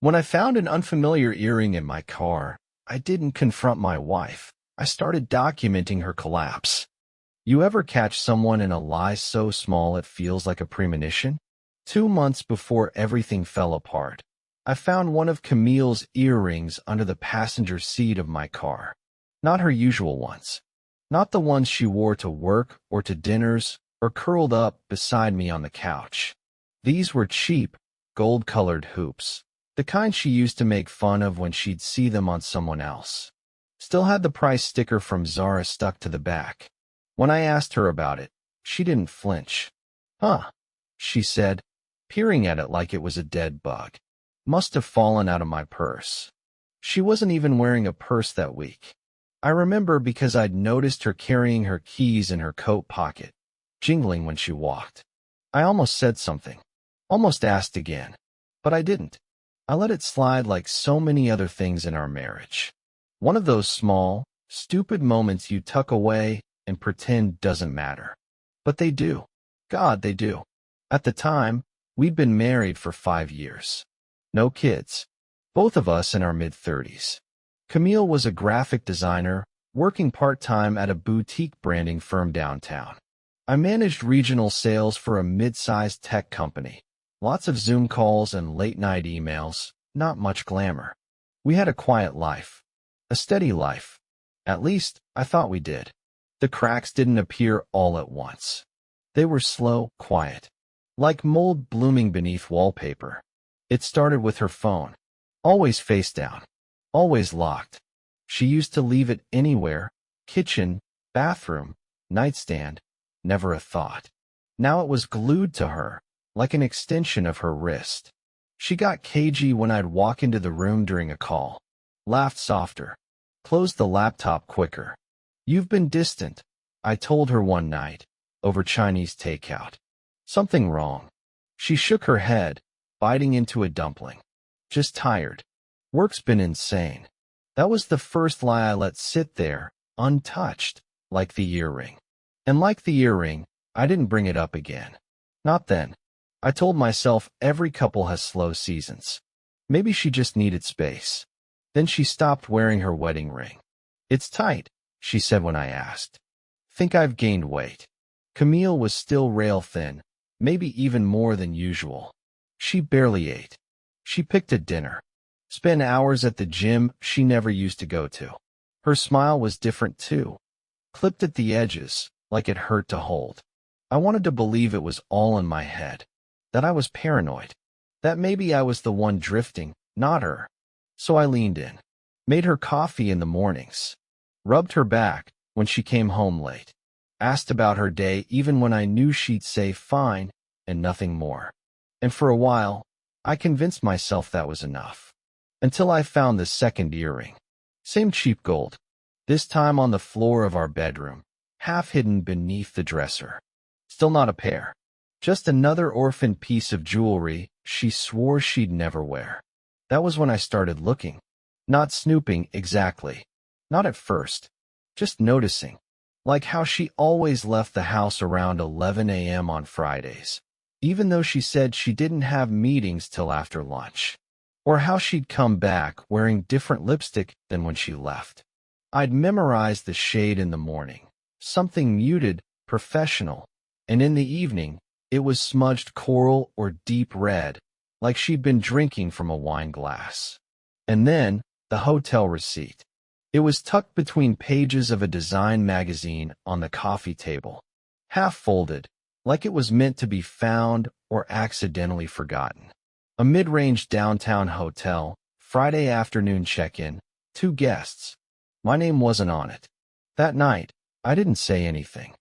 When I found an unfamiliar earring in my car, I didn't confront my wife. I started documenting her collapse. You ever catch someone in a lie so small it feels like a premonition? 2 months before everything fell apart, I found one of Camille's earrings under the passenger seat of my car. Not her usual ones. Not the ones she wore to work or to dinners or curled up beside me on the couch. These were cheap, gold-colored hoops. The kind she used to make fun of when she'd see them on someone else. Still had the price sticker from Zara stuck to the back. When I asked her about it, she didn't flinch. "Huh," she said, peering at it like it was a dead bug. "Must have fallen out of my purse." She wasn't even wearing a purse that week. I remember because I'd noticed her carrying her keys in her coat pocket, jingling when she walked. I almost said something, almost asked again, but I didn't. I let it slide like so many other things in our marriage. One of those small, stupid moments you tuck away and pretend doesn't matter. But they do. God, they do. At the time, we'd been married for 5 years. No kids. Both of us in our mid-30s. Camille was a graphic designer, working part-time at a boutique branding firm downtown. I managed regional sales for a mid-sized tech company. Lots of Zoom calls and late-night emails, not much glamour. We had a quiet life. A steady life. At least, I thought we did. The cracks didn't appear all at once. They were slow, quiet. Like mold blooming beneath wallpaper. It started with her phone. Always face down. Always locked. She used to leave it anywhere. Kitchen, bathroom, nightstand. Never a thought. Now it was glued to her, like an extension of her wrist. She got cagey when I'd walk into the room during a call. Laughed softer. Closed the laptop quicker. "You've been distant," I told her one night, over Chinese takeout. "Something wrong." She shook her head, biting into a dumpling. "Just tired. Work's been insane." That was the first lie I let sit there, untouched, like the earring. And like the earring, I didn't bring it up again. Not then. I told myself every couple has slow seasons. Maybe she just needed space. Then she stopped wearing her wedding ring. "It's tight," she said when I asked. "Think I've gained weight." Camille was still rail thin, maybe even more than usual. She barely ate. She picked at dinner. Spent hours at the gym she never used to go to. Her smile was different too. Clipped at the edges, like it hurt to hold. I wanted to believe it was all in my head. That I was paranoid. That maybe I was the one drifting, not her. So I leaned in. Made her coffee in the mornings. Rubbed her back when she came home late. Asked about her day even when I knew she'd say fine and nothing more. And for a while, I convinced myself that was enough. Until I found the second earring. Same cheap gold. This time on the floor of our bedroom, half hidden beneath the dresser. Still not a pair. Just another orphan piece of jewelry she swore she'd never wear. That was when I started looking. Not snooping exactly. Not at first. Just noticing. Like how she always left the house around 11 a.m. on Fridays, even though she said she didn't have meetings till after lunch. Or how she'd come back wearing different lipstick than when she left. I'd memorized the shade in the morning. Something muted, professional. And in the evening, it was smudged coral or deep red, like she'd been drinking from a wine glass. And then, the hotel receipt. It was tucked between pages of a design magazine on the coffee table. Half folded, like it was meant to be found or accidentally forgotten. A mid-range downtown hotel, Friday afternoon check-in, 2 guests. My name wasn't on it. That night, I didn't say anything.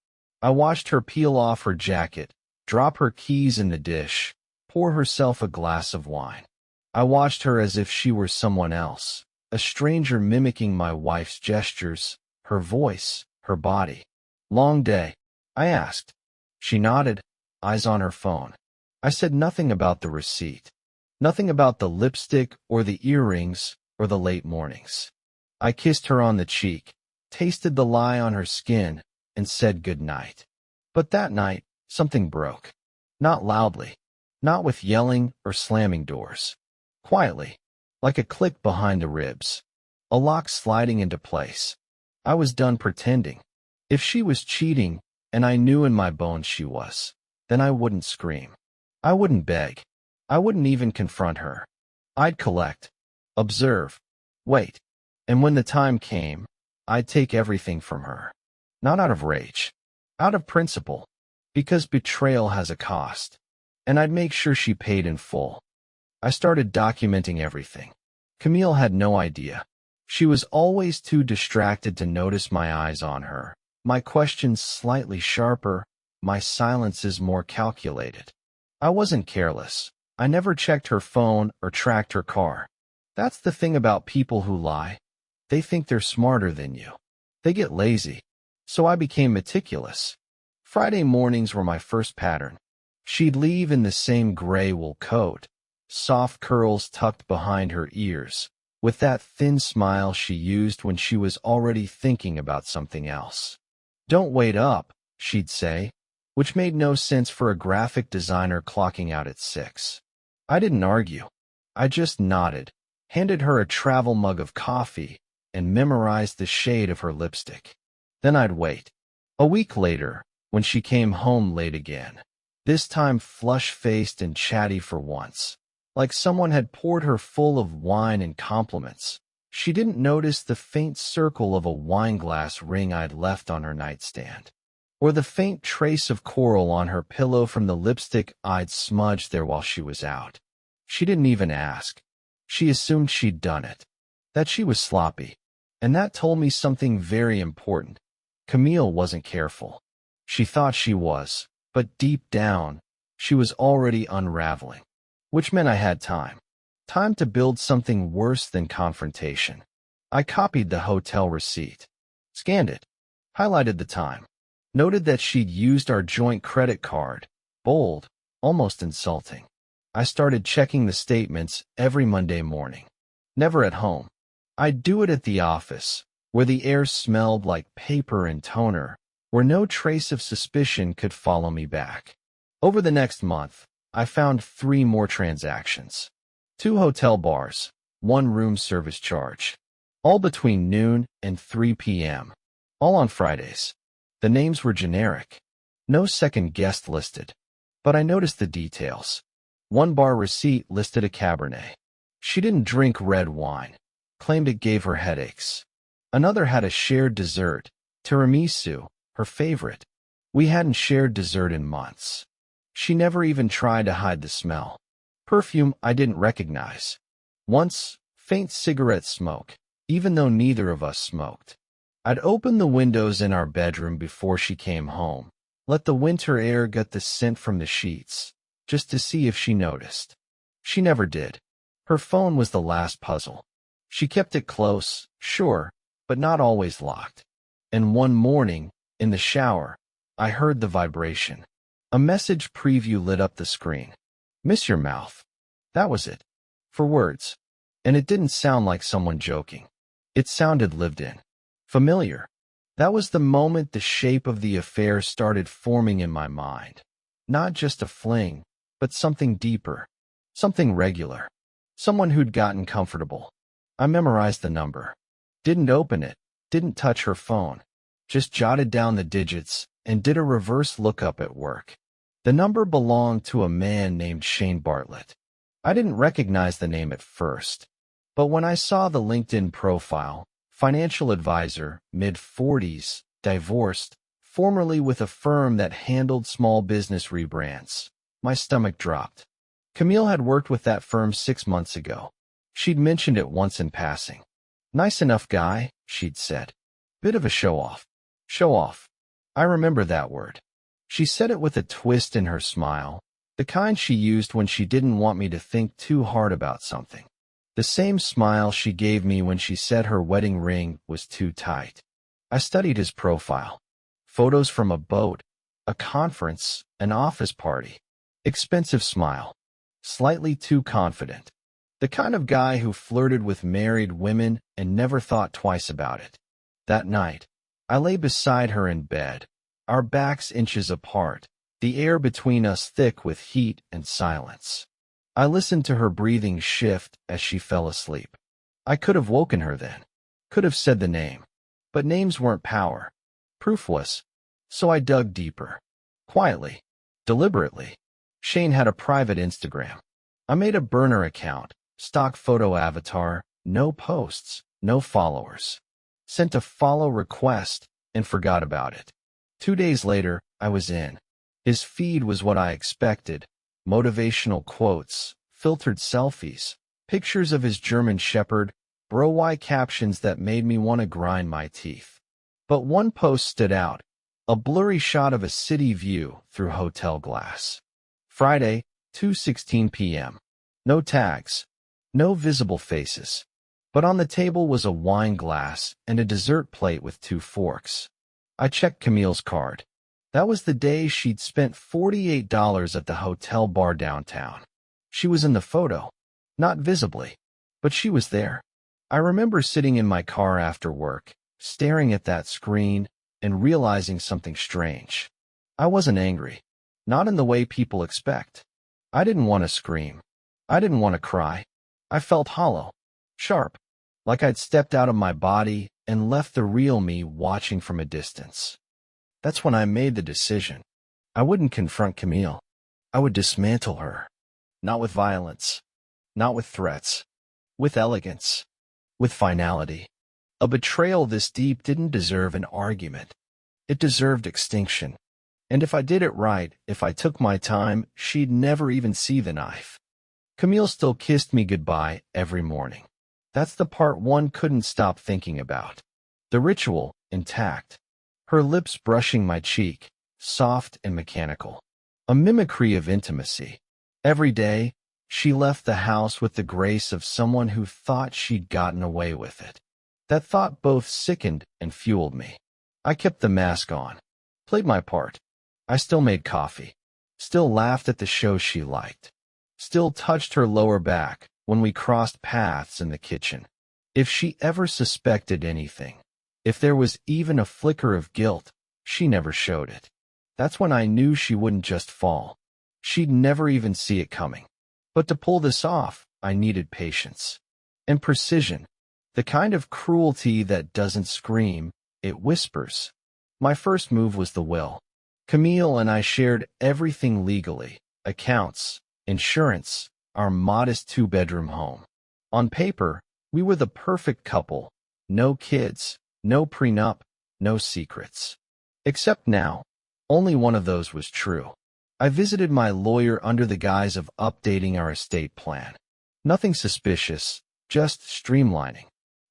I watched her peel off her jacket, drop her keys in the dish, pour herself a glass of wine. I watched her as if she were someone else, a stranger mimicking my wife's gestures, her voice, her body. "Long day?" I asked. She nodded, eyes on her phone. I said nothing about the receipt. Nothing about the lipstick or the earrings or the late mornings. I kissed her on the cheek, tasted the lie on her skin, and said good night. But that night, something broke. Not loudly. Not with yelling or slamming doors. Quietly. like a click behind the ribs, a lock sliding into place. I was done pretending. If she was cheating, and I knew in my bones she was, then I wouldn't scream. I wouldn't beg. I wouldn't even confront her. I'd collect, observe, wait, and when the time came, I'd take everything from her. Not out of rage, out of principle, because betrayal has a cost, and I'd make sure she paid in full. I started documenting everything. Camille had no idea. She was always too distracted to notice my eyes on her, my questions slightly sharper, my silences more calculated. I wasn't careless. I never checked her phone or tracked her car. That's the thing about people who lie. They think they're smarter than you. They get lazy. So I became meticulous. Friday mornings were my first pattern. She'd leave in the same gray wool coat, soft curls tucked behind her ears, with that thin smile she used when she was already thinking about something else. "Don't wait up," she'd say, which made no sense for a graphic designer clocking out at 6. I didn't argue. I just nodded, handed her a travel mug of coffee, and memorized the shade of her lipstick. Then I'd wait. A week later, when she came home late again, this time flush-faced and chatty for once, like someone had poured her full of wine and compliments, she didn't notice the faint circle of a wineglass ring I'd left on her nightstand, or the faint trace of coral on her pillow from the lipstick I'd smudged there while she was out. She didn't even ask. She assumed she'd done it, that she was sloppy, and that told me something very important. Camille wasn't careful. She thought she was, but deep down, she was already unraveling, which meant I had time. Time to build something worse than confrontation. I copied the hotel receipt, scanned it, highlighted the time, noted that she'd used our joint credit card, bold, almost insulting. I started checking the statements every Monday morning. Never at home. I'd do it at the office, where the air smelled like paper and toner, where no trace of suspicion could follow me back. Over the next month, I found 3 more transactions. 2 hotel bars, 1 room service charge. All between noon and 3 p.m. All on Fridays. The names were generic. No second guest listed. But I noticed the details. 1 bar receipt listed a Cabernet. She didn't drink red wine. Claimed it gave her headaches. Another had a shared dessert, tiramisu, her favorite. We hadn't shared dessert in months. She never even tried to hide the smell. Perfume I didn't recognize. Once, faint cigarette smoke, even though neither of us smoked. I'd open the windows in our bedroom before she came home, let the winter air get the scent from the sheets, just to see if she noticed. She never did. Her phone was the last puzzle. She kept it close, sure, but not always locked. And one morning, in the shower, I heard the vibration. A message preview lit up the screen. "Miss your mouth." That was it. For words. And it didn't sound like someone joking. It sounded lived in. Familiar. That was the moment the shape of the affair started forming in my mind. Not just a fling, but something deeper. Something regular. Someone who'd gotten comfortable. I memorized the number. Didn't open it. Didn't touch her phone. Just jotted down the digits and did a reverse lookup at work. The number belonged to a man named Shane Bartlett. I didn't recognize the name at first, but when I saw the LinkedIn profile, financial advisor, mid-40s, divorced, formerly with a firm that handled small business rebrands, my stomach dropped. Camille had worked with that firm 6 months ago. She'd mentioned it once in passing. "Nice enough guy," she'd said. "Bit of a show-off." Show-off. I remember that word. She said it with a twist in her smile, the kind she used when she didn't want me to think too hard about something. The same smile she gave me when she said her wedding ring was too tight. I studied his profile. Photos from a boat, a conference, an office party. Expensive smile. Slightly too confident. The kind of guy who flirted with married women and never thought twice about it. That night, I lay beside her in bed, our backs inches apart, the air between us thick with heat and silence. I listened to her breathing shift as she fell asleep. I could have woken her then, could have said the name, but names weren't power. Proof was. So I dug deeper. Quietly, deliberately. Shane had a private Instagram. I made a burner account, stock photo avatar, no posts, no followers. Sent a follow request and forgot about it. 2 days later, I was in. His feed was what I expected. Motivational quotes, filtered selfies, pictures of his German Shepherd, bro-y captions that made me want to grind my teeth. But one post stood out, a blurry shot of a city view through hotel glass. Friday, 2:16 p.m. No tags, no visible faces. But on the table was a wine glass and a dessert plate with 2 forks. I checked Camille's card. That was the day she'd spent $48 at the hotel bar downtown. She was in the photo, not visibly, but she was there. I remember sitting in my car after work, staring at that screen and realizing something strange. I wasn't angry, not in the way people expect. I didn't want to scream. I didn't want to cry. I felt hollow, sharp, like I'd stepped out of my body and left the real me watching from a distance. That's when I made the decision. I wouldn't confront Camille. I would dismantle her. Not with violence, not with threats, with elegance, with finality. A betrayal this deep didn't deserve an argument. It deserved extinction. And if I did it right, if I took my time, she'd never even see the knife. Camille still kissed me goodbye every morning. That's the part one couldn't stop thinking about. The ritual, intact. Her lips brushing my cheek, soft and mechanical. A mimicry of intimacy. Every day, she left the house with the grace of someone who thought she'd gotten away with it. That thought both sickened and fueled me. I kept the mask on, played my part. I still made coffee, still laughed at the shows she liked, still touched her lower back when we crossed paths in the kitchen. If she ever suspected anything, if there was even a flicker of guilt, she never showed it. That's when I knew she wouldn't just fall. She'd never even see it coming. But to pull this off, I needed patience. And precision. The kind of cruelty that doesn't scream, it whispers. My first move was the will. Camille and I shared everything legally. Accounts, insurance, our modest 2-bedroom home. On paper, we were the perfect couple. No kids, no prenup, no secrets. Except now, only one of those was true. I visited my lawyer under the guise of updating our estate plan. Nothing suspicious, just streamlining.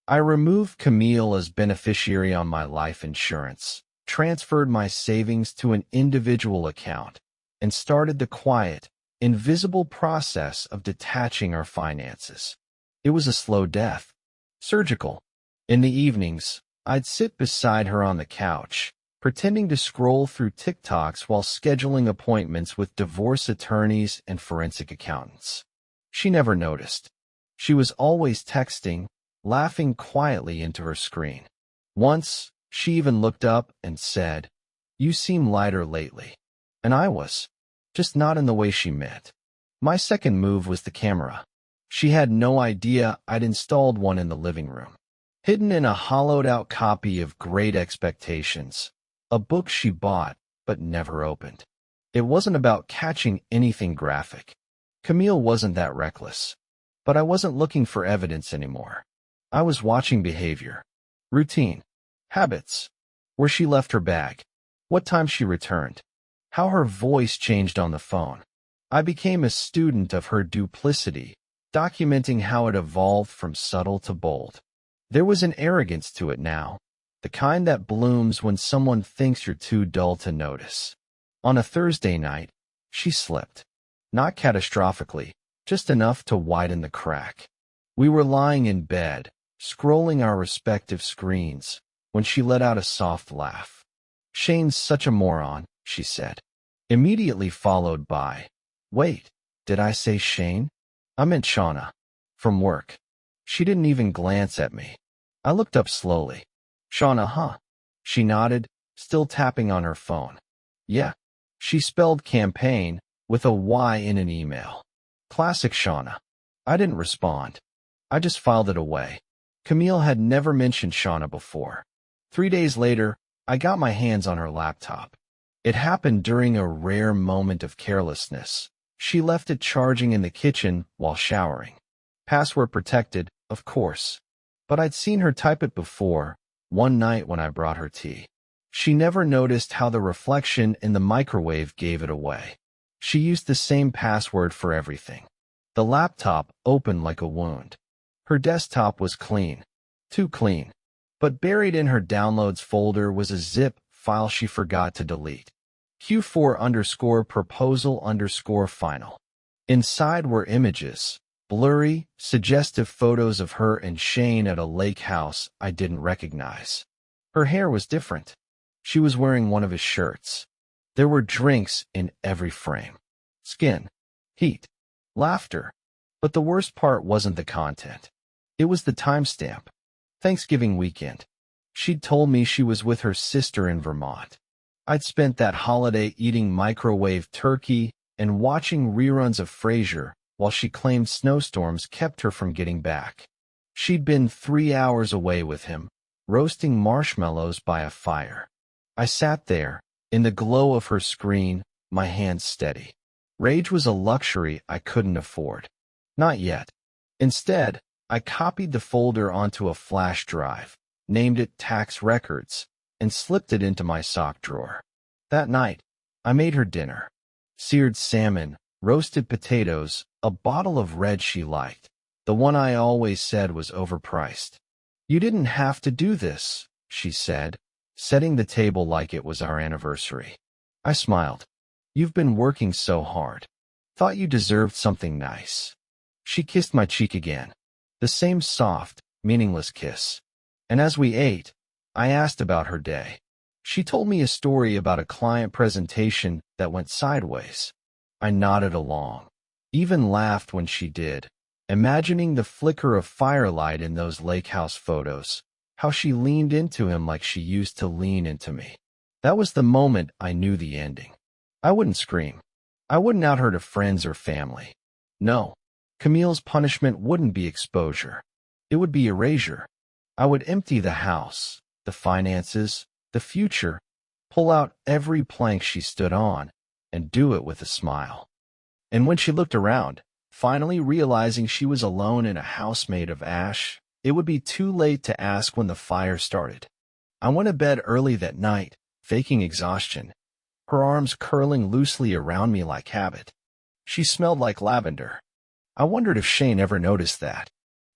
I removed Camille as beneficiary on my life insurance, transferred my savings to an individual account, and started the quiet, invisible process of detaching our finances. It was a slow death, surgical. In the evenings, I'd sit beside her on the couch, pretending to scroll through TikToks while scheduling appointments with divorce attorneys and forensic accountants. She never noticed. She was always texting, laughing quietly into her screen. Once, she even looked up and said, "You seem lighter lately." And I was, just not in the way she meant. My second move was the camera. She had no idea I'd installed one in the living room. Hidden in a hollowed-out copy of Great Expectations, a book she bought but never opened. It wasn't about catching anything graphic. Camille wasn't that reckless. But I wasn't looking for evidence anymore. I was watching behavior, routine, habits, where she left her bag, what time she returned, how her voice changed on the phone. I became a student of her duplicity, documenting how it evolved from subtle to bold. There was an arrogance to it now, the kind that blooms when someone thinks you're too dull to notice. On a Thursday night, she slipped. Not catastrophically, just enough to widen the crack. We were lying in bed, scrolling our respective screens, when she let out a soft laugh. "Shane's such a moron," she said. Immediately followed by, "Wait, did I say Shane? I meant Shauna." From work. She didn't even glance at me. I looked up slowly. "Shauna, huh?" She nodded, still tapping on her phone. "Yeah." She spelled campaign with a Y in an email. Classic Shauna. I didn't respond. I just filed it away. Camille had never mentioned Shauna before. 3 days later, I got my hands on her laptop. It happened during a rare moment of carelessness. She left it charging in the kitchen while showering. Password protected, of course. But I'd seen her type it before, one night when I brought her tea. She never noticed how the reflection in the microwave gave it away. She used the same password for everything. The laptop opened like a wound. Her desktop was clean. Too clean. But buried in her downloads folder was a zip file she forgot to delete. Q4_proposal_final. Inside were images, blurry, suggestive photos of her and Shane at a lake house I didn't recognize. Her hair was different. She was wearing one of his shirts. There were drinks in every frame. Skin, heat, laughter. But the worst part wasn't the content. It was the timestamp. Thanksgiving weekend. She'd told me she was with her sister in Vermont. I'd spent that holiday eating microwave turkey and watching reruns of Frasier while she claimed snowstorms kept her from getting back. She'd been 3 hours away with him, roasting marshmallows by a fire. I sat there, in the glow of her screen, my hands steady. Rage was a luxury I couldn't afford. Not yet. Instead, I copied the folder onto a flash drive, named it Tax Records, and slipped it into my sock drawer. That night, I made her dinner. Seared salmon, roasted potatoes, a bottle of red she liked, the one I always said was overpriced. "You didn't have to do this," she said, setting the table like it was our anniversary. I smiled. "You've been working so hard. Thought you deserved something nice." She kissed my cheek again. The same soft, meaningless kiss. And as we ate, I asked about her day. She told me a story about a client presentation that went sideways. I nodded along, even laughed when she did, imagining the flicker of firelight in those lake house photos, how she leaned into him like she used to lean into me. That was the moment I knew the ending. I wouldn't scream. I wouldn't out her to friends or family. No, Camille's punishment wouldn't be exposure. It would be erasure. I would empty the house, the finances, the future, pull out every plank she stood on, and do it with a smile. And when she looked around, finally realizing she was alone in a house made of ash, it would be too late to ask when the fire started. I went to bed early that night, faking exhaustion, her arms curling loosely around me like habit. She smelled like lavender. I wondered if Shane ever noticed that.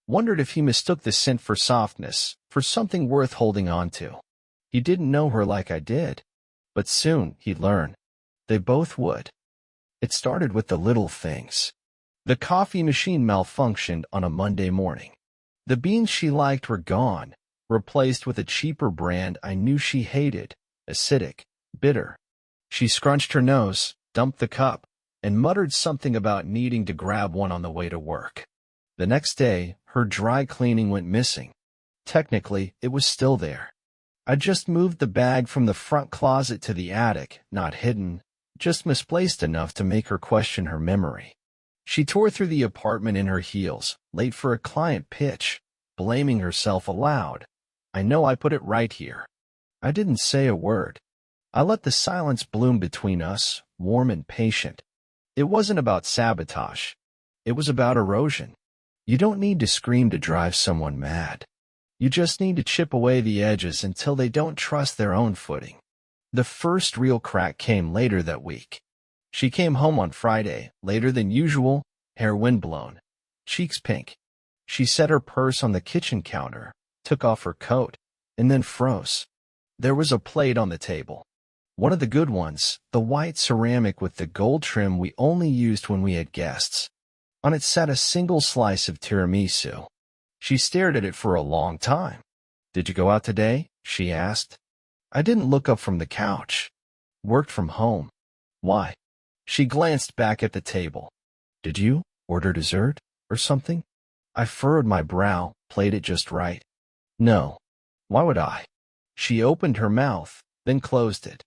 Wondered if he mistook the scent for softness, for something worth holding on to. He didn't know her like I did. But soon he'd learn. They both would. It started with the little things. The coffee machine malfunctioned on a Monday morning. The beans she liked were gone, replaced with a cheaper brand I knew she hated, acidic, bitter. She scrunched her nose, dumped the cup, and muttered something about needing to grab one on the way to work. The next day, her dry cleaning went missing. Technically, it was still there. I just moved the bag from the front closet to the attic, not hidden, just misplaced enough to make her question her memory. She tore through the apartment in her heels, late for a client pitch, blaming herself aloud. I know I put it right here. I didn't say a word. I let the silence bloom between us, warm and patient. It wasn't about sabotage. It was about erosion. You don't need to scream to drive someone mad. You just need to chip away the edges until they don't trust their own footing. The first real crack came later that week. She came home on Friday, later than usual, hair windblown, cheeks pink. She set her purse on the kitchen counter, took off her coat, and then froze. There was a plate on the table. One of the good ones, the white ceramic with the gold trim we only used when we had guests. On it sat a single slice of tiramisu. She stared at it for a long time. "Did you go out today?" she asked. I didn't look up from the couch. "Worked from home." "Why?" She glanced back at the table. "Did you order dessert or something?" I furrowed my brow, played it just right. "No. Why would I?" She opened her mouth, then closed it.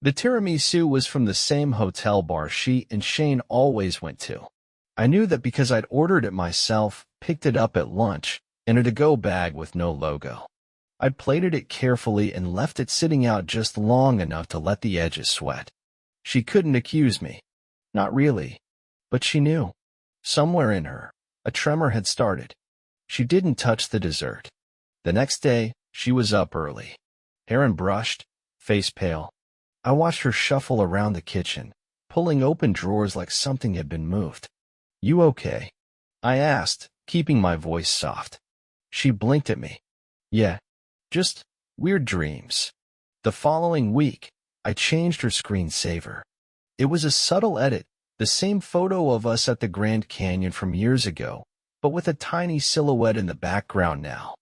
The tiramisu was from the same hotel bar she and Shane always went to. I knew that because I'd ordered it myself, picked it up at lunch, in a to-go bag with no logo. I'd plated it carefully and left it sitting out just long enough to let the edges sweat. She couldn't accuse me. Not really. But she knew. Somewhere in her, a tremor had started. She didn't touch the dessert. The next day, she was up early. Hair unbrushed, face pale. I watched her shuffle around the kitchen, pulling open drawers like something had been moved. "You okay?" I asked, keeping my voice soft. She blinked at me. "Yeah, just weird dreams." The following week, I changed her screensaver. It was a subtle edit, the same photo of us at the Grand Canyon from years ago, but with a tiny silhouette in the background now.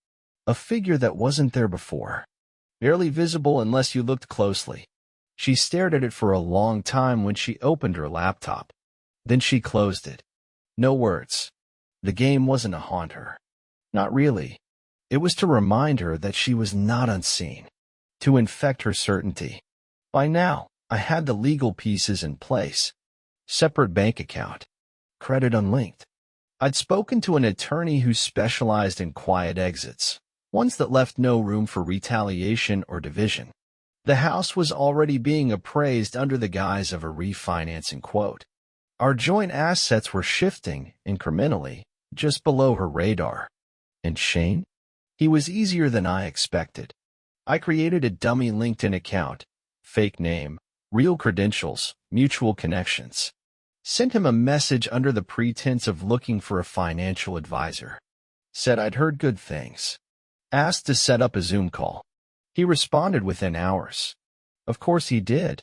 A figure that wasn't there before. Barely visible unless you looked closely. She stared at it for a long time when she opened her laptop. Then she closed it. No words. The game wasn't to haunt her. Not really. It was to remind her that she was not unseen. To infect her certainty. By now, I had the legal pieces in place. Separate bank account. Credit unlinked. I'd spoken to an attorney who specialized in quiet exits, ones that left no room for retaliation or division. The house was already being appraised under the guise of a refinancing quote. Our joint assets were shifting, incrementally, just below her radar. And Shane? He was easier than I expected. I created a dummy LinkedIn account, fake name, real credentials, mutual connections. Sent him a message under the pretense of looking for a financial advisor. Said I'd heard good things. Asked to set up a Zoom call. He responded within hours. Of course he did.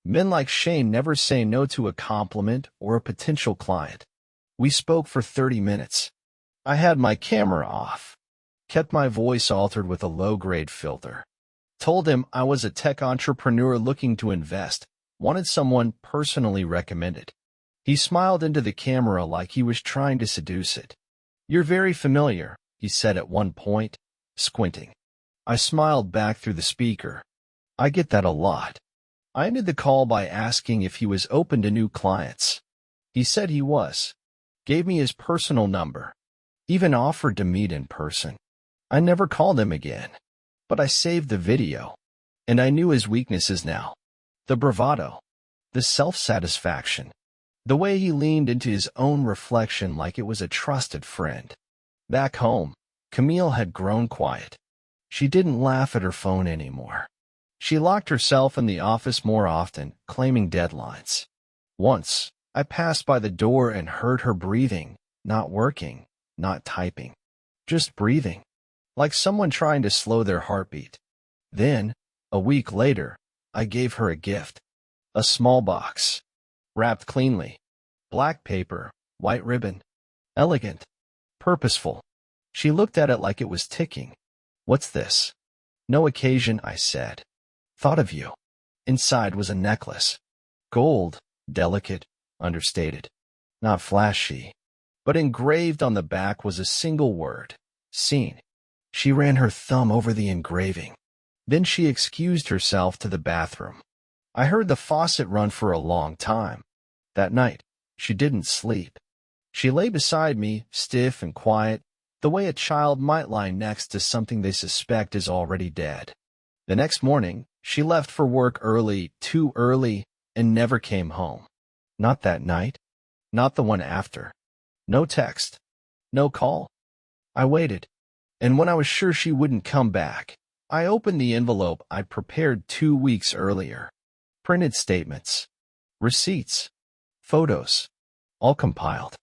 Men like Shane never say no to a compliment or a potential client. We spoke for 30 minutes. I had my camera off. Kept my voice altered with a low-grade filter. Told him I was a tech entrepreneur looking to invest, wanted someone personally recommended. He smiled into the camera like he was trying to seduce it. "You're very familiar," he said at one point, squinting. I smiled back through the speaker. "I get that a lot." I ended the call by asking if he was open to new clients. He said he was. Gave me his personal number. Even offered to meet in person. I never called him again. But I saved the video. And I knew his weaknesses now. The bravado. The self-satisfaction. The way he leaned into his own reflection like it was a trusted friend. Back home, Camille had grown quiet. She didn't laugh at her phone anymore. She locked herself in the office more often, claiming deadlines. Once, I passed by the door and heard her breathing, not working, not typing. Just breathing. Like someone trying to slow their heartbeat. Then, a week later, I gave her a gift. A small box. Wrapped cleanly. Black paper, white ribbon. Elegant. Purposeful. She looked at it like it was ticking. "What's this?" "No occasion," I said. "Thought of you." Inside was a necklace. Gold, delicate, understated. Not flashy. But engraved on the back was a single word. Seen. She ran her thumb over the engraving. Then she excused herself to the bathroom. I heard the faucet run for a long time. That night, she didn't sleep. She lay beside me, stiff and quiet, the way a child might lie next to something they suspect is already dead. The next morning, she left for work early, too early, and never came home. Not that night. Not the one after. No text. No call. I waited. And when I was sure she wouldn't come back, I opened the envelope I'd prepared 2 weeks earlier. Printed statements. Receipts. Photos. All compiled.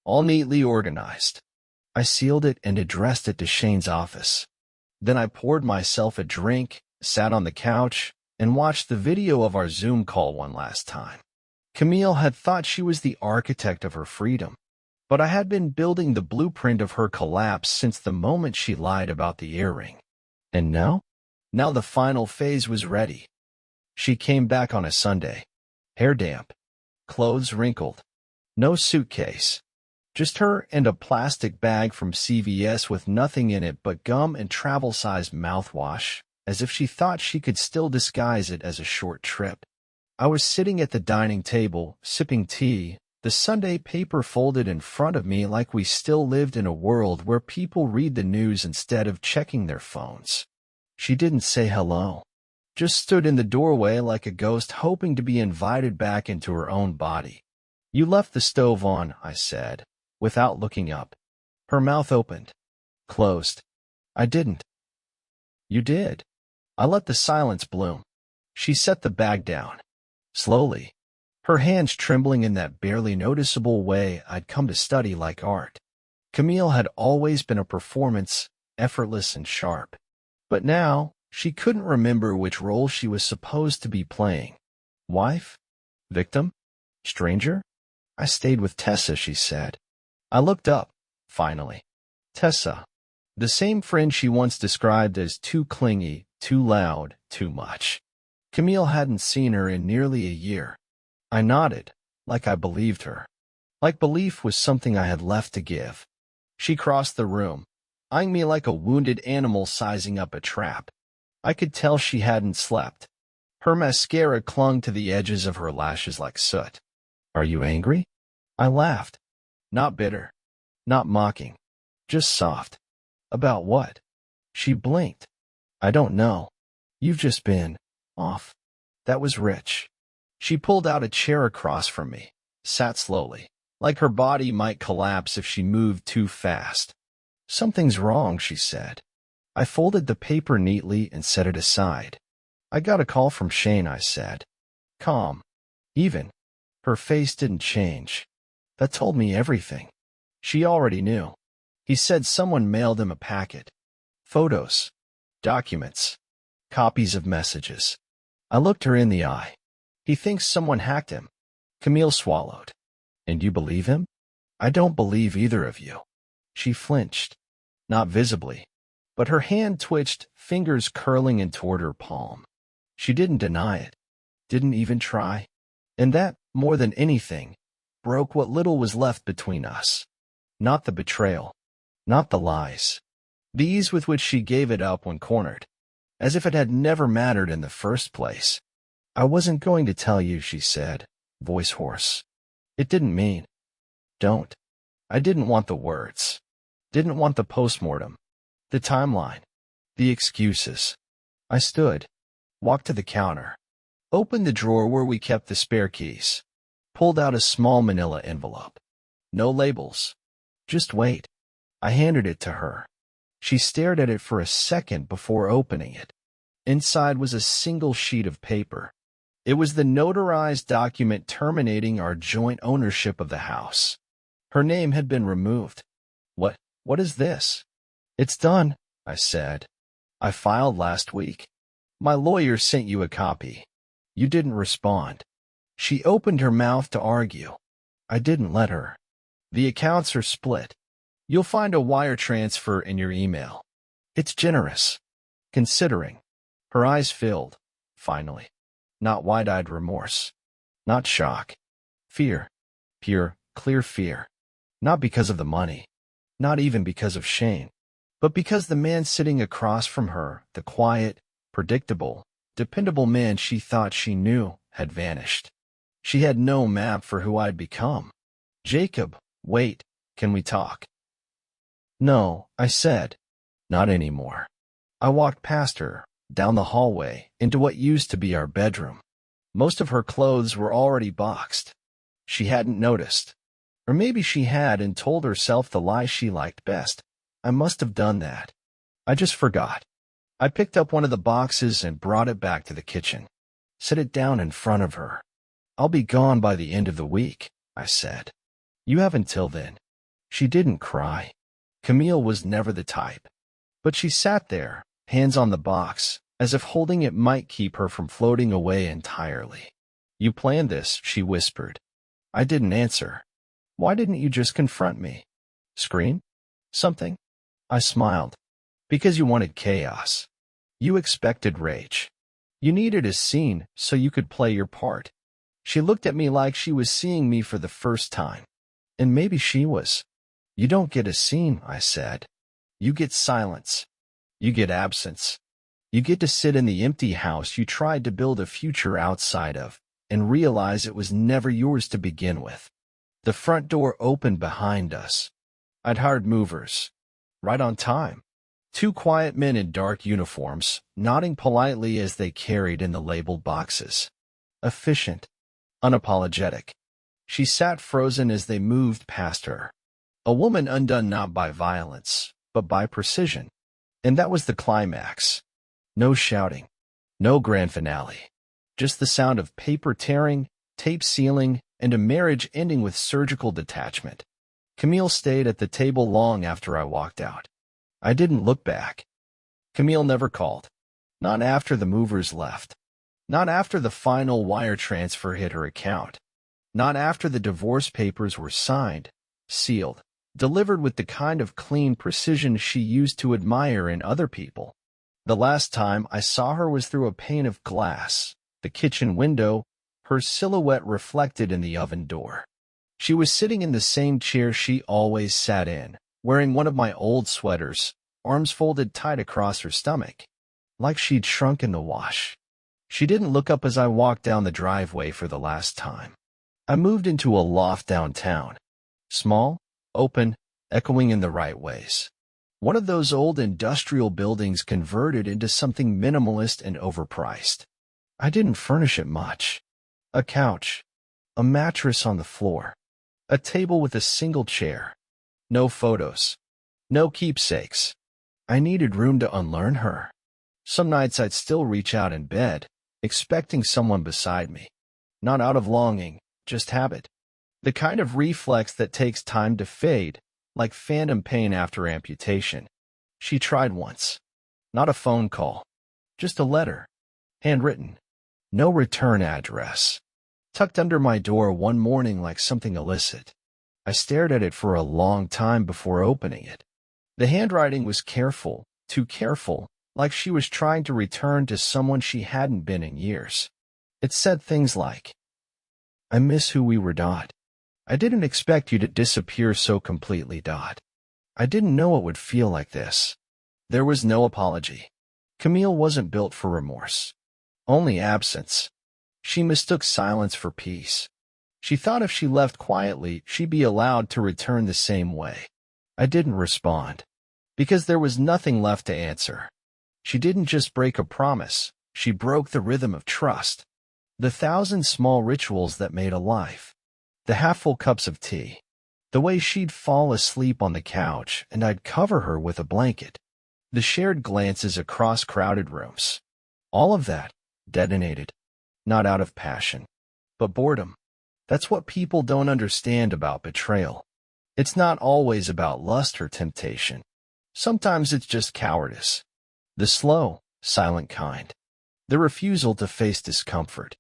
All neatly organized. I sealed it and addressed it to Shane's office. Then I poured myself a drink, sat on the couch, and watched the video of our Zoom call one last time. Camille had thought she was the architect of her freedom, but I had been building the blueprint of her collapse since the moment she lied about the earring. And now? Now the final phase was ready. She came back on a Sunday. Hair damp. Clothes wrinkled. No suitcase. Just her and a plastic bag from CVS with nothing in it but gum and travel-sized mouthwash, as if she thought she could still disguise it as a short trip. I was sitting at the dining table, sipping tea, The Sunday paper folded in front of me like we still lived in a world where people read the news instead of checking their phones. She didn't say hello, just stood in the doorway like a ghost hoping to be invited back into her own body. You left the stove on, I said, without looking up. Her mouth opened, closed. I didn't. You did. I let the silence bloom. She set the bag down, slowly, her hands trembling in that barely noticeable way I'd come to study like art. Camille had always been a performance, effortless and sharp. But now, she couldn't remember which role she was supposed to be playing. Wife? Victim? Stranger? I stayed with Tessa, she said. I looked up, finally. Tessa. The same friend she once described as too clingy, too loud, too much. Camille hadn't seen her in nearly a year. I nodded, like I believed her. Like belief was something I had left to give. She crossed the room, eyeing me like a wounded animal sizing up a trap. I could tell she hadn't slept. Her mascara clung to the edges of her lashes like soot. Are you angry? I laughed. Not bitter. Not mocking. Just soft. About what? She blinked. I don't know. You've just been off. That was rich. She pulled out a chair across from me, sat slowly, like her body might collapse if she moved too fast. Something's wrong, she said. I folded the paper neatly and set it aside. I got a call from Shane, I said. Calm. Even. Her face didn't change. That told me everything. She already knew. He said someone mailed him a packet. Photos. Documents. Copies of messages. I looked her in the eye. He thinks someone hacked him. Camille swallowed. And you believe him? I don't believe either of you. She flinched. Not visibly. But her hand twitched, fingers curling in toward her palm. She didn't deny it. Didn't even try. And that, more than anything, broke what little was left between us. Not the betrayal. Not the lies. The ease with which she gave it up when cornered. As if it had never mattered in the first place. I wasn't going to tell you, she said, voice hoarse. It didn't mean. Don't. I didn't want the words. Didn't want the postmortem. The timeline. The excuses. I stood. Walked to the counter. Opened the drawer where we kept the spare keys. Pulled out a small manila envelope. No labels. Just wait. I handed it to her. She stared at it for a second before opening it. Inside was a single sheet of paper. It was the notarized document terminating our joint ownership of the house. Her name had been removed. What is this? It's done, I said. I filed last week. My lawyer sent you a copy. You didn't respond. She opened her mouth to argue. I didn't let her. The accounts are split. You'll find a wire transfer in your email. It's generous. Considering. Her eyes filled, finally. Not wide-eyed remorse. Not shock. Fear. Pure, clear fear. Not because of the money. Not even because of Shane. But because the man sitting across from her, the quiet, predictable, dependable man she thought she knew, had vanished. She had no map for who I'd become. Jacob, wait, can we talk? No, I said. Not anymore. I walked past her, down the hallway, into what used to be our bedroom. Most of her clothes were already boxed. She hadn't noticed. Or maybe she had and told herself the lie she liked best. I must have done that. I just forgot. I picked up one of the boxes and brought it back to the kitchen. Set it down in front of her. I'll be gone by the end of the week, I said. You have until then. She didn't cry. Camille was never the type. But she sat there, hands on the box, as if holding it might keep her from floating away entirely. You planned this, she whispered. I didn't answer. Why didn't you just confront me? Scream? Something? I smiled. Because you wanted chaos. You expected rage. You needed a scene so you could play your part. She looked at me like she was seeing me for the first time. And maybe she was. You don't get a scene, I said. You get silence. You get absence. You get to sit in the empty house you tried to build a future outside of, and realize it was never yours to begin with. The front door opened behind us. I'd hired movers. Right on time. Two quiet men in dark uniforms, nodding politely as they carried in the labeled boxes. Efficient. Unapologetic. She sat frozen as they moved past her. A woman undone not by violence, but by precision. And that was the climax. No shouting. No grand finale. Just the sound of paper tearing, tape sealing, and a marriage ending with surgical detachment. Camille stayed at the table long after I walked out. I didn't look back. Camille never called. Not after the movers left. Not after the final wire transfer hit her account. Not after the divorce papers were signed, sealed, delivered with the kind of clean precision she used to admire in other people. The last time I saw her was through a pane of glass, the kitchen window, her silhouette reflected in the oven door. She was sitting in the same chair she always sat in, wearing one of my old sweaters, arms folded tight across her stomach, like she'd shrunk in the wash. She didn't look up as I walked down the driveway for the last time. I moved into a loft downtown. Small, open, echoing in the right ways. One of those old industrial buildings converted into something minimalist and overpriced. I didn't furnish it much. A couch, a mattress on the floor, a table with a single chair. No photos. No keepsakes. I needed room to unlearn her. Some nights I'd still reach out in bed, expecting someone beside me. Not out of longing, just habit. The kind of reflex that takes time to fade, like phantom pain after amputation. She tried once. Not a phone call. Just a letter. Handwritten. No return address. Tucked under my door one morning like something illicit. I stared at it for a long time before opening it. The handwriting was careful, too careful, like she was trying to return to someone she hadn't been in years. It said things like, "I miss who we were. I didn't expect you to disappear so completely. I didn't know it would feel like this." There was no apology. Camille wasn't built for remorse. Only absence. She mistook silence for peace. She thought if she left quietly, she'd be allowed to return the same way. I didn't respond. Because there was nothing left to answer. She didn't just break a promise, she broke the rhythm of trust. The thousand small rituals that made a life. The half-full cups of tea. The way she'd fall asleep on the couch and I'd cover her with a blanket. The shared glances across crowded rooms. All of that detonated. Not out of passion, but boredom. That's what people don't understand about betrayal. It's not always about lust or temptation. Sometimes it's just cowardice. The slow, silent kind. The refusal to face discomfort.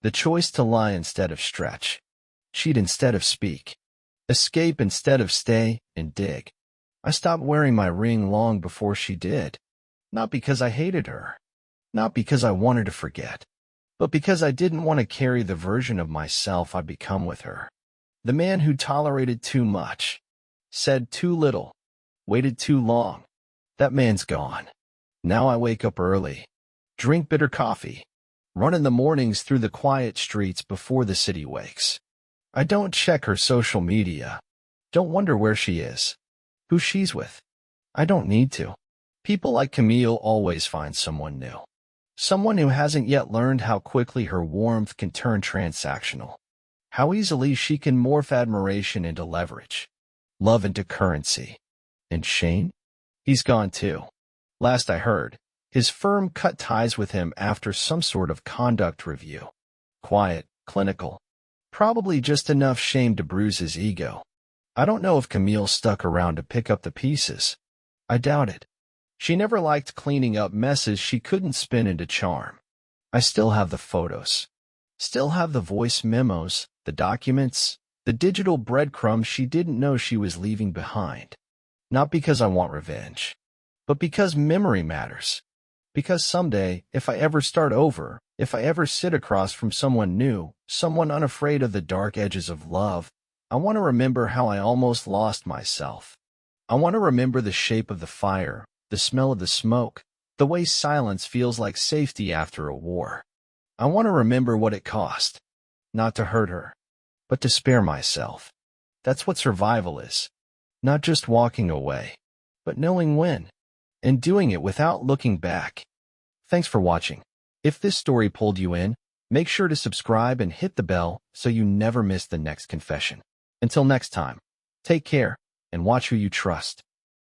The choice to lie instead of stretch. Cheat instead of speak. Escape instead of stay and dig. I stopped wearing my ring long before she did. Not because I hated her. Not because I wanted to forget. But because I didn't want to carry the version of myself I'd become with her. The man who tolerated too much. Said too little. Waited too long. That man's gone. Now I wake up early. Drink bitter coffee. Run in the mornings through the quiet streets before the city wakes. I don't check her social media. Don't wonder where she is. Who she's with. I don't need to. People like Camille always find someone new. Someone who hasn't yet learned how quickly her warmth can turn transactional. How easily she can morph admiration into leverage. Love into currency. And Shane? He's gone too. Last I heard, his firm cut ties with him after some sort of conduct review. Quiet, clinical. Probably just enough shame to bruise his ego. I don't know if Camille stuck around to pick up the pieces. I doubt it. She never liked cleaning up messes she couldn't spin into charm. I still have the photos. Still have the voice memos, the documents, the digital breadcrumbs she didn't know she was leaving behind. Not because I want revenge, but because memory matters. Because someday, if I ever start over, if I ever sit across from someone new, someone unafraid of the dark edges of love, I want to remember how I almost lost myself. I want to remember the shape of the fire, the smell of the smoke, the way silence feels like safety after a war. I want to remember what it cost. Not to hurt her, but to spare myself. That's what survival is. Not just walking away, but knowing when, and doing it without looking back. Thanks for watching. If this story pulled you in, make sure to subscribe and hit the bell so you never miss the next confession. Until next time, take care and watch who you trust.